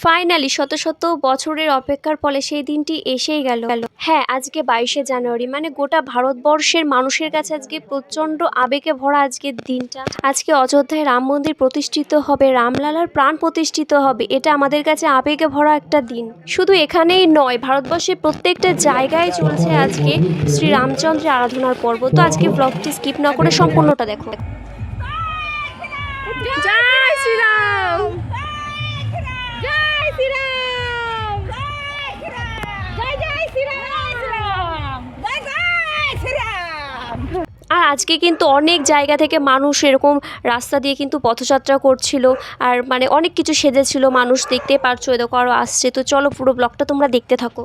Finally শত শত বছরের অপেক্ষার ফলে সেই দিনটি এসেই গেল। হ্যাঁ, আজকে 22শে জানুয়ারি, মানে গোটা ভারতবর্ষের মানুষের কাছে আজকে প্রচণ্ড আবেগে ভরা আজকের দিনটা। আজকে অযোধ্যায় রাম মন্দির প্রতিষ্ঠিত হবে, রামলালার প্রাণ প্রতিষ্ঠিত হবে। এটা আমাদের কাছে আবেগে ভরা একটা দিন। শুধু এখানেই নয়, ভারতবর্ষের প্রত্যেকটা জায়গায় চলছে আজকে শ্রী রামচন্দ্রের আরাধনার পর্ব। তো আজকে ব্লগটি স্কিপ না করে সম্পূর্ণটা দেখো। জয় শ্রীরাম, জয় শ্রীরাম, জয় জয় শ্রীরাম, জয় জয় শ্রীরাম। আর আজকে কিন্তু অনেক জায়গা থেকে মানুষ এরকম রাস্তা দিয়ে কিন্তু পথযাত্রা করছিল, আর মানে অনেক কিছু সেজেছিল, মানুষ দেখতে পারছো, এরকম আরও আসছে। তো চলো পুরো ব্লগটা তোমরা দেখতে থাকো।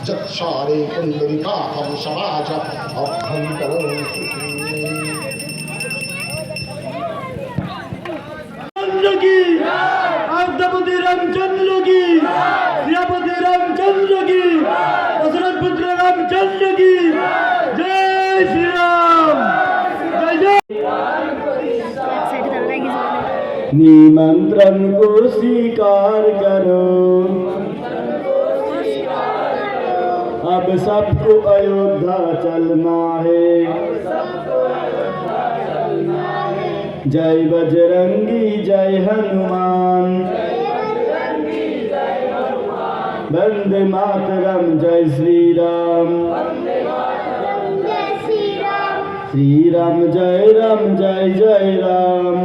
जत्सारे कुंडलिकाखं समाज अभ्यन्तरं चंद्र की अवधपति रामचंद्र की सियापति रामचंद्र की दशरथ पुत्र रामचंद्र की जय श्री राम, जय जय। निमंत्रण को स्वीकार करो, अब सबको अयोध्या चलना है। जय बजरंगी जय हनुमान, वंदे मातरम जय श्री राम, श्री राम जय जय राम,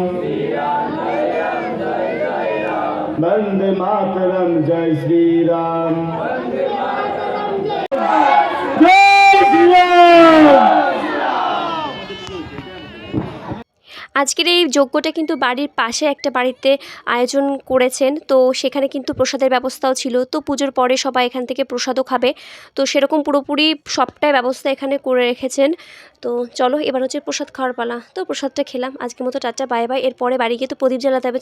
वंदे मातरम जय श्री राम, जय श्री राम। আজকের এই যজ্ঞটা কিন্তু বাড়ির পাশে একটা বাড়িতে আয়োজন করেছেন, তো সেখানে কিন্তু প্রসাদের ব্যবস্থাও ছিল। তো পুজোর পরে সবাই এখান থেকে প্রসাদও খাবে, তো সেরকম পুরোপুরি সবটাই ব্যবস্থা এখানে করে রেখেছেন। তো চলো এবার হচ্ছে প্রসাদ খাওয়ার পালা। তো প্রসাদটা খেলাম, আজকের মতো টাটা, বাই বাই। এরপরে বাড়ি গিয়ে তো প্রদীপ জ্বালাতে হবে।